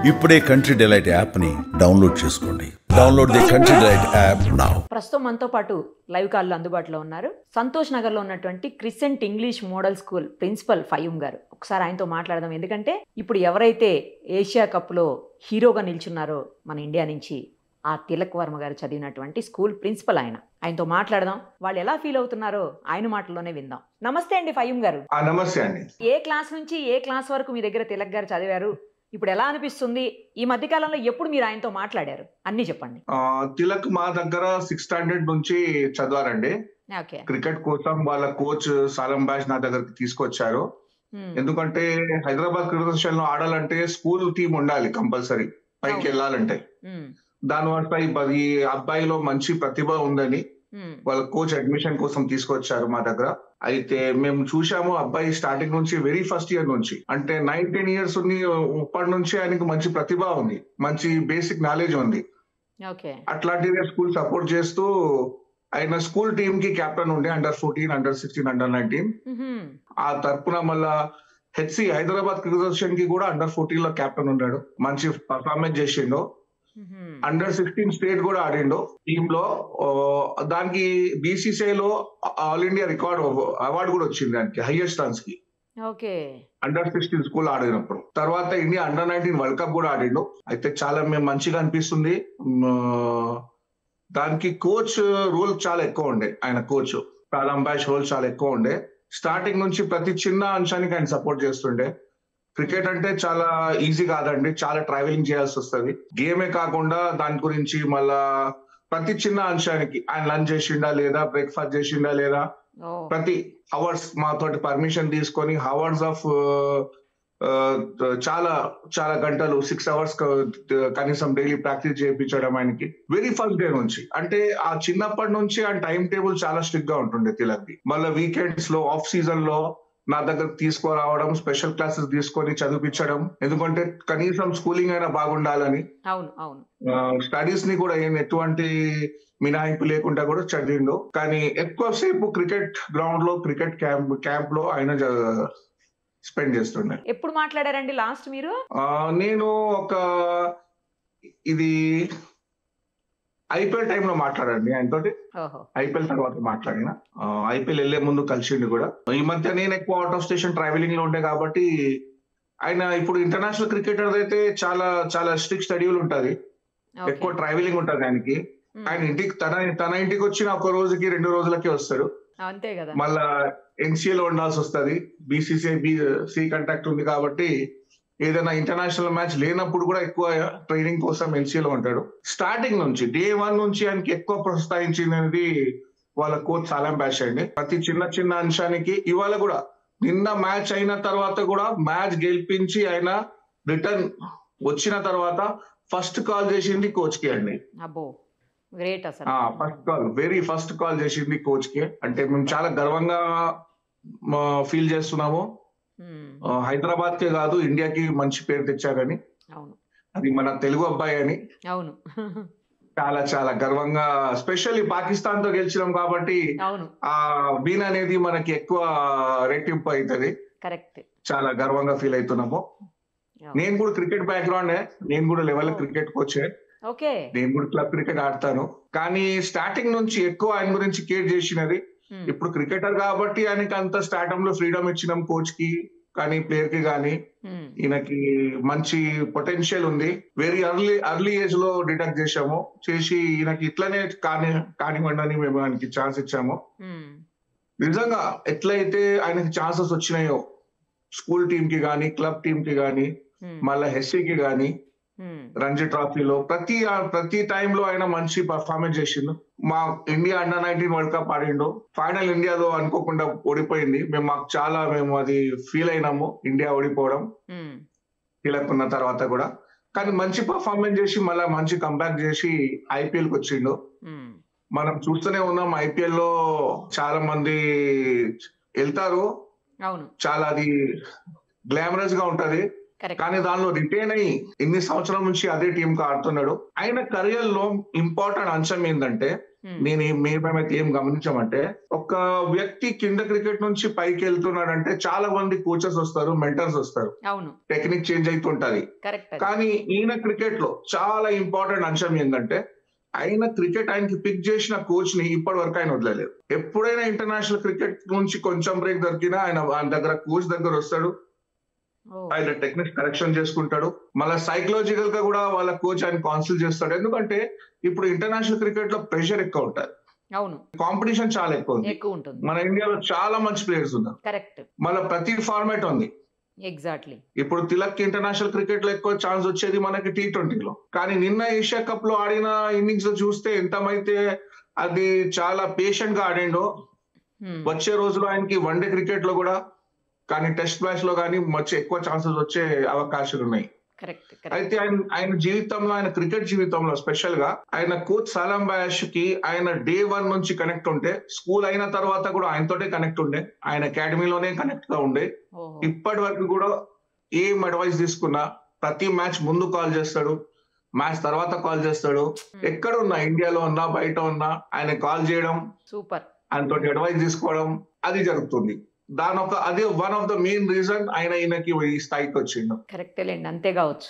ఇప్పుడే country delight app ని download చేసుకోండి. Download the country delight app now. ప్రస్తుతం మనతో పాటు లైవ్ కాల్లో అందుబాటులో ఉన్నారు సంతోష్ నగర్ లో ఉన్నటువంటి crescent English model school principal Fayum గారు. ఒకసారి ఆయనతో మాట్లాడదాం. ఎందుకంటే ఇప్పుడు ఎవరైతే ఏషియా కప్ లో హీరోగా నిల్చున్నారో మన ఇండియా నుంచి ఆ తిలక్ వర్మ గారు చదివినటువంటి స్కూల్ ప్రిన్సిపల్ ఆయనతో మాట్లాడదాం. వాళ్ళు ఎలా ఫీల్ అవుతున్నారో ఆయన మాటల్లోనే విందాం. నమస్తే అండి ఫయూమ్ గారు. నమస్తే అండి. ఏ క్లాస్ నుంచి ఏ క్లాస్ వరకు మీ దగ్గర తిలక్ గారు చదివారు? ఇప్పుడు ఎలా అనిపిస్తుంది? ఈ మధ్య కాలంలో ఎప్పుడు మీరు ఆయనతో మాట్లాడారు? అన్ని చెప్పండి. తిలక్ మా దగ్గర 6th స్టాండర్డ్ నుంచి చదివారండి. క్రికెట్ కోసం వాళ్ళ కోచ్ సాలం బాష్ నా దగ్గరకు తీసుకొచ్చారు. ఎందుకంటే హైదరాబాద్ క్రికెట్ లో ఆడాలంటే స్కూల్ టీం ఉండాలి కంపల్సరీ, పైకి వెళ్ళాలంటే. దానివల్ల ఈ అబ్బాయిలో మంచి ప్రతిభ ఉందని వాళ్ళ కోచ్ అడ్మిషన్ కోసం తీసుకొచ్చారు మా దగ్గర. అయితే మేము చూసాము అబ్బాయి స్టార్టింగ్ నుంచి వెరీ ఫస్ట్ ఇయర్ నుంచి, అంటే 9-10 years ఉంది, అప్పటి నుంచి ఆయనకు మంచి ప్రతిభ ఉంది, మంచి బేసిక్ నాలెడ్జ్ ఉంది. అట్లాంటిదే స్కూల్ సపోర్ట్ చేస్తూ ఆయన స్కూల్ టీమ్ కి కెప్టెన్ ఉండే అండర్-14, అండర్-16, అండర్-19. ఆ తరపున మళ్ళా హెచ్సి హైదరాబాద్ క్రికెట్ కి కూడా అండర్-14 లో కెప్టెన్ ఉన్నాడు. మంచి పర్ఫార్మెన్స్ చేసిండు. అండర్-16 స్టేట్ కూడా ఆడిండు టీమ్ లో. దానికి బీసీసీఐ లో ఆల్ ఇండియా రికార్డ్ అవార్డు కూడా వచ్చింది దానికి, హైయెస్ట్ రన్స్ కి అండర్-16 స్కూల్ ఆడినప్పుడు. తర్వాత ఇండియా అండర్-19 వరల్డ్ కప్ కూడా ఆడిండు. అయితే చాలా మేము మంచిగా అనిపిస్తుంది. దానికి కోచ్ రోల్ చాలా ఎక్కువ ఉండే, ఆయన కోచ్ సాలం బాష్ రోల్ చాలా ఎక్కువ ఉండే. స్టార్టింగ్ నుంచి ప్రతి చిన్న అంశానికి ఆయన సపోర్ట్ చేస్తుండే. క్రికెట్ అంటే చాలా ఈజీ కాదండి, చాలా ట్రావెలింగ్ చేయాల్సి వస్తుంది. గేమే కాకుండా దాని గురించి మళ్ళా ప్రతి చిన్న అంశానికి ఆయన లంచ్ చేసిండా లేదా, బ్రేక్ఫాస్ట్ చేసిండా లేదా, ప్రతి అవర్స్ మాతోటి పర్మిషన్ తీసుకొని అవర్స్ ఆఫ్ చాలా చాలా గంటలు 6 hours కనీసం డైలీ ప్రాక్టీస్ చేయించడం ఆయనకి వెరీ ఫస్ట్ డే నుంచి. అంటే ఆ చిన్నప్పటి నుంచి ఆ టైం టేబుల్ చాలా స్ట్రిక్ట్ గా ఉంటుండే తిలక్కి. మళ్ళీ వీకెండ్స్ లో, ఆఫ్ సీజన్ లో నా దగ్గర తీసుకురావడం, స్పెషల్ క్లాసెస్ తీసుకొని చదివించడం. ఎందుకంటే కనీసం స్కూలింగ్ అయినా బాగుండాలని. స్టడీస్ ని కూడా ఎటువంటి మినహాయింపు లేకుండా కూడా చదివిండు. కానీ ఎక్కువసేపు క్రికెట్ గ్రౌండ్ లో, క్రికెట్ క్యాంప్ లో ఆయన స్పెండ్ చేస్తుండే. ఎప్పుడు మాట్లాడారండి లాస్ట్ మీరు? నేను ఇది ఐపీఎల్ టైంలో మాట్లాడండి ఆయనతోటి. ఐపీఎల్ తర్వాత మాట్లాడిన. ఐపీఎల్ వెళ్లే ముందు కలిసిండు కూడా. ఈ మధ్య నేను ఎక్కువ అవుట్ ఆఫ్ స్టేషన్ ట్రావెలింగ్ లో ఉండే కాబట్టి ఆయన ఇప్పుడు ఇంటర్నేషనల్ క్రికెటర్ అయితే చాలా చాలా స్ట్రిక్ట్ షెడ్యూల్ ఉంటది, ఎక్కువ ట్రావెలింగ్ ఉంటది ఆయనకి. ఆయన ఇంటికి తన ఇంటికి వచ్చిన 1 రోజుకి 2 రోజులకే వస్తాడు. అంతే కదా. మళ్ళా ఎన్సీఏలో ఉండాల్సి వస్తుంది. బీసీసీఐ సి కాంటాక్ట్ ఉంది కాబట్టి ఏదైనా ఇంటర్నేషనల్ మ్యాచ్ లేనప్పుడు కూడా ఎక్కువ ట్రైనింగ్ కోసం ఎన్సీఏలో ఉంటాడు. స్టార్టింగ్ నుంచి డే 1 నుంచి ఆయనకి ఎక్కువ ప్రోత్సహించినది వాళ్ళ కోచ్ సాలం బాష్ అండి. ప్రతి చిన్న చిన్న అంశానికి. ఇవాళ కూడా నిన్న మ్యాచ్ అయిన తర్వాత కూడా మ్యాచ్ గెలిపించి ఆయన రిటర్న్ వచ్చిన తర్వాత ఫస్ట్ కాల్ చేసింది కోచ్ కి అండి. First call, very first call చేసింది కోచ్ కి. అంటే మేము చాలా గర్వంగా ఫీల్ చేస్తున్నాము. హైదరాబాద్ కే కాదు, ఇండియాకి మంచి పేరు తెచ్చారని. అది మన తెలుగు అబ్బాయి అని చాలా చాలా గర్వంగా, స్పెషల్లీ పాకిస్తాన్ తో గెలిచినాం కాబట్టి ఆ బీన్ అనేది మనకి ఎక్కువ రెట్టింపు అవుతుంది. చాలా గర్వంగా ఫీల్ అవుతున్నాము. నేను కూడా క్రికెట్ బ్యాక్గ్రౌండ్, నేను కూడా లెవెల్ క్రికెట్ కోచ్, నేను కూడా క్లబ్ క్రికెట్ ఆడతాను. కానీ స్టార్టింగ్ నుంచి ఎక్కువ ఆయన గురించి కేర్ చేసినది. ఇప్పుడు క్రికెటర్ కాబట్టి ఆయనకి అంత స్టార్టింగ్ లో ఫ్రీడమ్ ఇచ్చినాం కోచ్ కి కానీ, ప్లేయర్ కి కానీ. ఈయనకి మంచి పొటెన్షియల్ ఉంది. వెరీ అర్లీ ఏజ్ లో డిటెక్ట్ చేసి ఈయనకి ఇట్లనే కానివ్వండి అని మేము ఆయనకి ఛాన్స్ ఇచ్చాము. నిజంగా ఎట్లయితే ఆయనకి ఛాన్సెస్ వచ్చినాయో స్కూల్ టీమ్ కి గానీ, క్లబ్ టీమ్ కి గానీ, మళ్ళా హెచ్సికి గానీ, రంజీ ట్రోఫీలో ప్రతి టైంలో ఆయన మంచి పర్ఫార్మెన్స్ చేసిండు. మా ఇండియా అండర్-19 వరల్డ్ కప్ ఆడిండు. ఫైనల్ ఇండియాలో అనుకోకుండా ఓడిపోయింది. మేము అది ఫీల్ అయినాము, ఇండియా ఓడిపోవడం తిలకున్న తర్వాత కూడా. కానీ మంచి పర్ఫార్మెన్స్ చేసి మళ్ళీ మంచి కంబ్యాక్ చేసి ఐపీఎల్ కి వచ్చిండు. మనం చూస్తూనే ఉన్నాం, ఐపీఎల్ లో చాలా మంది వెళ్తారు, చాలా అది గ్లామరస్ గా ఉంటది. కానీ దానిలో రిటైన్ అయ్యి ఇన్ని సంవత్సరాల నుంచి అదే టీం కు ఆడుతున్నాడు. ఆయన కెరియర్ లో ఇంపార్టెంట్ అంశం ఏంటంటే మేమైతే ఏం గమనించామంటే, ఒక వ్యక్తి కింద క్రికెట్ నుంచి పైకి వెళ్తున్నాడంటే చాలా మంది కోచెస్ వస్తారు, మెంటర్స్ వస్తారు, టెక్నిక్ చేంజ్ అవుతుంటది. కానీ ఈయన క్రికెట్ లో చాలా ఇంపార్టెంట్ అంశం ఏంటంటే, ఆయన క్రికెట్ ఆయనకి పిక్ చేసిన కోచ్ ని ఇప్పటి వరకు ఆయన వదలలేదు. ఎప్పుడైనా ఇంటర్నేషనల్ క్రికెట్ నుంచి కొంచెం బ్రేక్ దొరికినా ఆయన దగ్గర కోచ్ దగ్గర వస్తాడు, ఆయన టెక్నిక్స్ కరెక్షన్ చేసుకుంటాడు, మళ్ళీ సైకలాజికల్ గా కూడా వాళ్ళ కోచ్ ఆయన కౌన్సిల్ చేస్తాడు. ఎందుకంటే ఇప్పుడు ఇంటర్నేషనల్ క్రికెట్ లో ప్రెషర్ ఎక్కువ ఉంటుంది, కాంపిటీషన్ చాలా ఎక్కువ ఉంటుంది. మన ఇండియాలో చాలా మంచి ప్లేయర్స్ ఉన్నారు, మళ్ళీ ప్రతి ఫార్మాట్ ఉంది. ఎగ్జాక్ట్లీ. ఇప్పుడు తిలక్ ఇంటర్నేషనల్ క్రికెట్ లో ఎక్కువ ఛాన్స్ వచ్చేది మనకి T20లో. కానీ నిన్న ఏషియా కప్ లో ఆడిన ఇన్నింగ్స్ చూస్తే ఎంతమైతే అది చాలా పేషెంట్ గా ఆడిండో, వచ్చే రోజులో ఆయనకి వన్డే క్రికెట్ లో కూడా కానీ టెస్ట్ మ్యాచ్ లో కానీ ఎక్కువ ఛాన్సెస్ వచ్చే అవకాశాలు ఉన్నాయి. అయితే ఆయన జీవితంలో, ఆయన క్రికెట్ జీవితంలో స్పెషల్ గా ఆయన కోచ్ సలాం బయాష్ కి ఆయన డే 1 నుంచి కనెక్ట్ ఉంటే, స్కూల్ అయిన తర్వాత కూడా ఆయనతోటే కనెక్ట్ ఉండే, ఆయన అకాడమీలోనే కనెక్ట్ గా ఉండే. ఇప్పటి వరకు కూడా ఏం అడ్వైస్ తీసుకున్నా ప్రతి మ్యాచ్ ముందు కాల్ చేస్తాడు, మ్యాచ్ తర్వాత కాల్ చేస్తాడు. ఎక్కడ ఉన్నా, ఇండియాలో ఉన్నా బయట ఉన్నా, ఆయన కాల్ చేయడం, సూపర్, ఆయనతో అడ్వైస్ తీసుకోవడం అది జరుగుతుంది. అదే one of the main reason ఈయనకి ఈ స్థాయికి వచ్చిండు. కరెక్ట్ లేండి, అంతే కావచ్చు.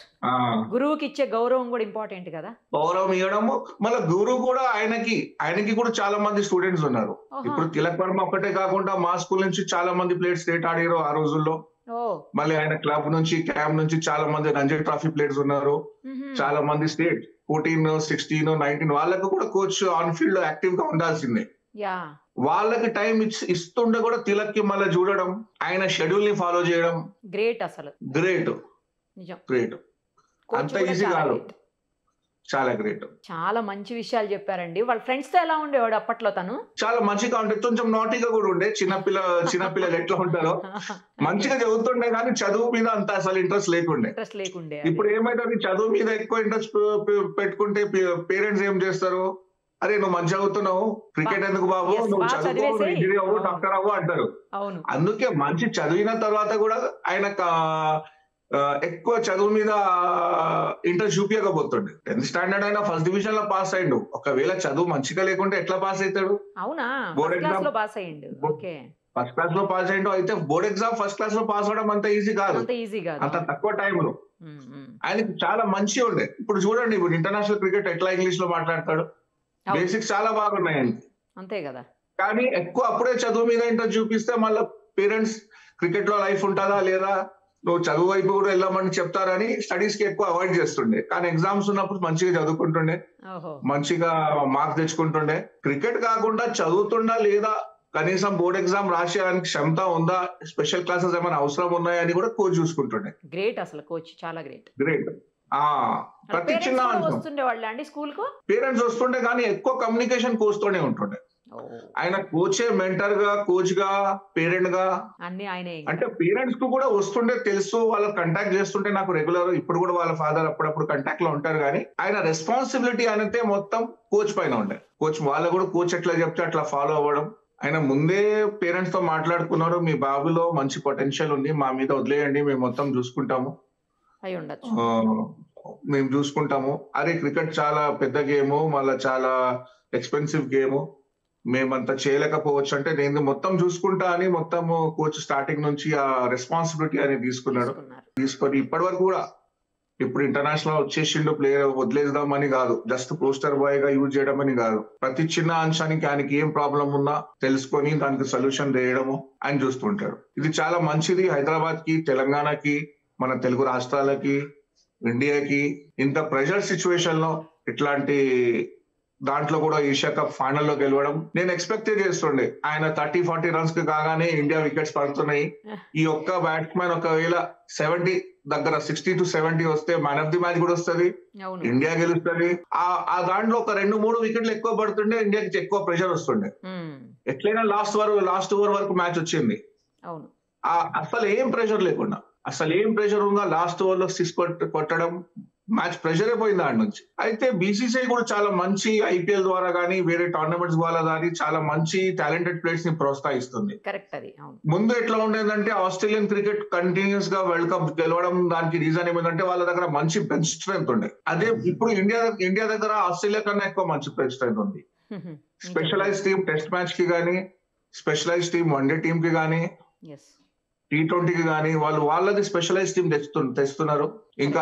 గురువుకి ఇచ్చే గౌరవం కూడా ఇంపార్టెంట్ కదా, గౌరవం ఇవ్వడము. మళ్ళీ గురువు కూడా ఆయనకి కూడా చాలా మంది స్టూడెంట్స్ ఉన్నారు. ఇప్పుడు తిలక్ వర్మ ఒకటే కాకుండా మా స్కూల్ నుంచి చాలా మంది ప్లేయర్స్ స్టేట్ ఆడారు ఆ రోజుల్లో. మళ్ళీ ఆయన క్లబ్ నుంచి, క్యాంప్ నుంచి చాలా మంది రంజీ ట్రోఫీ ప్లేయర్స్ ఉన్నారు, చాలా మంది స్టేట్ 14, 16, 19 వాళ్ళకు కూడా కోచ్ ఆన్ ఫీల్డ్ లో యాక్టివ్ గా ఉండాల్సిందే. వాళ్ళకి టైం ఇస్తుండే కూడా తిలక్ కి మళ్ళీ చూడడం, ఆయన షెడ్యూల్ ని ఫాలో చేయడం గ్రేట్. అసలు గ్రేట్, అంత ఈజీ కాదు, చాలా గ్రేట్. చాలా మంచి విషయాలు చెప్పారండి. వాళ్ళ ఫ్రెండ్స్ తో ఎలా ఉండేవాడు అప్పట్లో? తను చాలా మంచిగా ఉండే, కొంచెం నాటీగా కూడా ఉండే. చిన్నపిల్లలు ఎట్లా ఉంటారో మంచిగా చదువుతుండే, కానీ చదువు మీద అంత అసలు ఇంట్రెస్ట్ లేకుండే. ఇప్పుడు ఏమైతే చదువు మీద ఎక్కువ ఇంట్రెస్ట్ పెట్టుకుంటే పేరెంట్స్ ఏం చేస్తారు, అరే నువ్వు మంచి చదువుతున్నావు, క్రికెట్ ఎందుకు బాబు, నువ్వు చదువు, ఇంజనీర్ అవ్వు, డాక్టర్ అవ్వు అంటారు. అందుకే మంచి చదివిన తర్వాత కూడా ఆయన ఎక్కువ చదువు మీద ఇంట్రెస్ట్ చూపించకపోతుండే. 10th స్టాండర్డ్ అయినా ఫస్ట్ డివిజన్ లో పాస్ అయ్యిండు. ఒకవేళ చదువు మంచిగా లేకుంటే ఎట్లా పాస్ అవుతాడు? బోర్డ్ ఎగ్జామ్ ఫస్ట్ క్లాస్ లో పాస్ అయ్యిండు. అయితే బోర్డ్ ఎగ్జామ్ ఫస్ట్ క్లాస్ లో పాస్ అవడం అంత ఈజీ కాదు, అంత తక్కువ టైంలో. ఆయనకి చాలా మంచిగా ఉండే. ఇప్పుడు చూడండి, ఇప్పుడు ఇంటర్నేషనల్ క్రికెట్ ఎట్లా ఇంగ్లీష్ లో మాట్లాడతాడు, బేసిక్స్ చాలా బాగున్నాయండి, అంతే కదా. కానీ ఎక్కువ అప్పుడే చదువు మీద ఇంట్రెస్ట్ చూపిస్తే మళ్ళీ పేరెంట్స్ క్రికెట్ లో లైఫ్ ఉంటుందా లేదా, నువ్వు చదువు వైపు కూడా వెళ్ళమని చెప్తారని స్టడీస్ కి ఎక్కువ అవాయిడ్ చేస్తుండే. కానీ ఎగ్జామ్స్ ఉన్నప్పుడు మంచిగా చదువుకుంటుండే, మంచిగా మార్క్స్ తెచ్చుకుంటుండే. క్రికెట్ కాకుండా చదువుతుండా లేదా, కనీసం బోర్డ్ ఎగ్జామ్ రాసేయడానికి క్షమత ఉందా, స్పెషల్ క్లాసెస్ ఏమైనా అవసరం ఉన్నాయని కూడా కోచ్ చూసుకుంటుండే. గ్రేట్, అసలు కోచ్ చాలా గ్రేట్. ప్రతి చిన్న పేరెంట్స్ వస్తుండే, కానీ ఎక్కువ కమ్యూనికేషన్ కోచ్ తోనే ఉంటుండే. ఆయన కోచే మెంటర్ గా, కోచ్ గా, పేరెంట్ గా అన్ని ఆయనే. అంటే పేరెంట్స్ కు కూడా వస్తుండే, తెలుసు, వాళ్ళకి కంటాక్ట్ చేస్తుంటే నాకు రెగ్యులర్. ఇప్పుడు కూడా వాళ్ళ ఫాదర్ అప్పుడప్పుడు కంటాక్ట్ లో ఉంటారు, కానీ ఆయన రెస్పాన్సిబిలిటీ అనేది మొత్తం కోచ్ పైన ఉండే. వాళ్ళు కూడా కోచ్ ఎట్లా చెప్తే అట్లా ఫాలో అవ్వడం. ఆయన ముందే పేరెంట్స్ తో మాట్లాడుకున్నారు, మీ బాబులో మంచి పొటెన్షియల్ ఉంది, మా మీద వదిలేయండి, మేము మొత్తం చూసుకుంటాము, మేము చూసుకుంటాము. అరే క్రికెట్ చాలా పెద్ద గేమ్, మళ్ళీ చాలా ఎక్స్పెన్సివ్ గేమ్, మేమంతా చేయలేకపోవచ్చు అంటే నేను మొత్తం చూసుకుంటా అని మొత్తం కోచ్ స్టార్టింగ్ నుంచి ఆ రెస్పాన్సిబిలిటీ అనేది తీసుకొని ఇప్పటి వరకు కూడా, ఇప్పుడు ఇంటర్నేషనల్ వచ్చేసిండు ప్లేయర్ వదిలేద్దామని కాదు, జస్ట్ పోస్టర్ బాయ్ గా యూజ్ చేయడం అని కాదు, ప్రతి చిన్న అంశానికి ఆయనకి ఏం ప్రాబ్లం ఉన్నా తెలుసుకొని దానికి సొల్యూషన్ చేయడము ఆయన చూస్తుంటాడు. ఇది చాలా మంచిది. హైదరాబాద్ కి, తెలంగాణకి, మన తెలుగు రాష్ట్రాలకి, ఇండియాకి ఇంత ప్రెషర్ సిచ్యువేషన్ లో ఇట్లాంటి దాంట్లో కూడా ఏషియా కప్ ఫైనల్ లో గెలవడం నేను ఎక్స్పెక్ట్ చేస్తుండే. ఆయన 30-40 రన్స్ కి కాగానే ఇండియా వికెట్స్ పడుతున్నాయి. ఈ ఒక్క బ్యాట్స్మెన్ ఒకవేళ 60 to 70 వస్తే మ్యాన్ ఆఫ్ ది మ్యాచ్ కూడా వస్తుంది, ఇండియా గెలుస్తుంది. ఆ దాంట్లో ఒక 2-3 వికెట్లు ఎక్కువ పడుతుండే, ఇండియాకి ఎక్కువ ప్రెషర్ వస్తుండే. ఎట్లయినా లాస్ట్ ఓవర్ వరకు మ్యాచ్ వచ్చింది. అసలు ఏం ప్రెషర్ లేకుండా, అసలు ఏం ప్రెషర్ ఉందా, లాస్ట్ ఓవర్ లో 6 కొట్టడం, మ్యాచ్ ప్రెషరే పోయింది ఆడ నుంచి. అయితే బీసీసీఐ కూడా చాలా మంచి ఐపీఎల్ ద్వారా కానీ వేరే టోర్నమెంట్స్ ద్వారా కానీ చాలా మంచి టాలెంటెడ్ ప్లేయర్స్ ని ప్రోత్సహిస్తుంది. కరెక్ట్ అది. ముందు ఎట్లా ఉండేదంటే ఆస్ట్రేలియన్ క్రికెట్ కంటిన్యూస్ గా వరల్డ్ కప్ గెలవడం దానికి రీజన్ ఏమిటంటే వాళ్ళ దగ్గర మంచి బెంచ్ స్ట్రెంత్ ఉండే. అదే ఇప్పుడు ఇండియా దగ్గర ఆస్ట్రేలియా కన్నా ఎక్కువ మంచి బెంచ్ స్ట్రెంత్ ఉంది. స్పెషలైజ్ టీమ్ టెస్ట్ మ్యాచ్ కి కానీ, స్పెషలైజ్ టీమ్ వన్డే టీమ్ కి కానీ, T20కి కానీ వాళ్ళది స్పెషలైజ్ టీమ్ తెస్తున్నారు. ఇంకా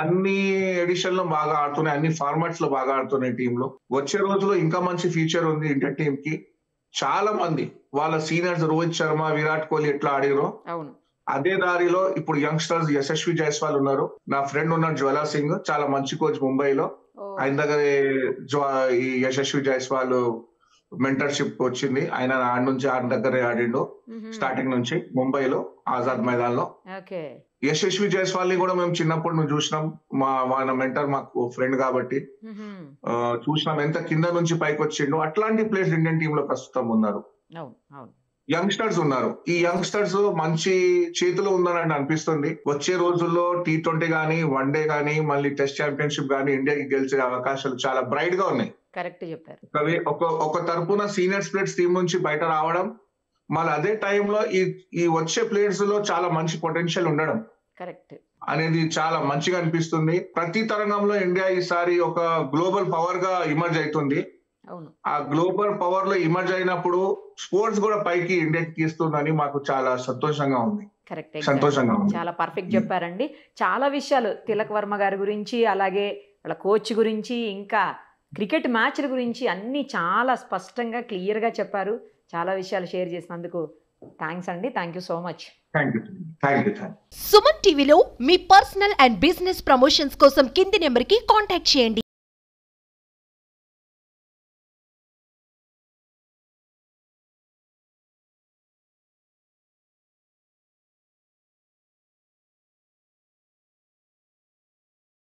అన్ని ఎడిషన్ లో బాగా ఆడుతున్నాయి, అన్ని ఫార్మాట్స్ లో బాగా ఆడుతున్నాయి టీంలో. వచ్చే రోజులో ఇంకా మంచి ఫ్యూచర్ ఉంది ఇండియా టీమ్ కి. చాలా మంది వాళ్ళ సీనియర్స్ రోహిత్ శర్మ, విరాట్ కోహ్లీ ఎట్లా ఆడిరో అదే దారిలో ఇప్పుడు యంగ్స్టర్స్ యశస్వి జైస్వాల్ ఉన్నారు. నా ఫ్రెండ్ ఉన్నాడు జ్వాలా సింగ్, చాలా మంచి కోచ్ ముంబైలో. ఆయన దగ్గర ఈ యశస్వి జైస్వాల్ మెంటర్షిప్ వచ్చింది. ఆయన ఆయన దగ్గరే ఆడిండు స్టార్టింగ్ నుంచి ముంబైలో ఆజాద్ మైదాన్ లో. యశస్వి జైస్వాల్ ని కూడా మేము చిన్నప్పుడు మేము చూసినాం. మన మెంటర్ మాకు ఫ్రెండ్ కాబట్టి చూసినాం ఎంత కింద నుంచి పైకి వచ్చిండు. అట్లాంటి ప్లేయర్స్ ఇండియన్ టీమ్ లో ప్రస్తుతం ఉన్నారు. యంగ్స్టర్స్ ఉన్నారు. ఈ యంగ్స్టర్స్ మంచి చేతిలో ఉందని అనిపిస్తుంది. వచ్చే రోజుల్లో T20 కానీ, వన్డే కానీ, మళ్ళీ టెస్ట్ ఛాంపియన్షిప్ కానీ ఇండియాకి గెలిచే అవకాశాలు చాలా బ్రైట్ గా ఉన్నాయి. కరెక్ట్ చెప్పారు. ఒక తరపున సీనియర్స్ ప్లేయర్స్ టీం నుంచి బయట రావడం, మళ్ళీ అదే టైంలో ఈ వచ్చే ప్లేయర్స్ లో చాలా మంచి పొటెన్షియల్ ఉండడం కరెక్ట్ అనేది చాలా మంచిగా అనిపిస్తుంది. ప్రతి తరంగంలో ఇండియా ఈసారి ఒక గ్లోబల్ పవర్ గా ఇమర్జ్ అవుతుంది. ఆ గ్లోబల్ పవర్ లో ఇమర్జ్ అయినప్పుడు స్పోర్ట్స్ కూడా పైకి ఇండియాకి తీస్తుందని మాకు చాలా సంతోషంగా ఉంది. కరెక్ట్, సంతోషంగా ఉంది. చాలా పర్ఫెక్ట్ చెప్పారండి. చాలా విషయాలు తిలక్ వర్మ గారి గురించి, అలాగే వాళ్ళ కోచ్ గురించి, ఇంకా క్రికెట్ మ్యాచ్ల గురించి అన్ని చాలా స్పష్టంగా క్లియర్ గా చెప్పారు. చాలా విషయాలు షేర్ చేసినందుకు థ్యాంక్స్ అండి. Thank you so much. Suman టీవీలో మీ పర్సనల్ అండ్ బిజినెస్ ప్రమోషన్స్ కోసం కింది నెంబర్కి కాంటాక్ట్ చేయండి.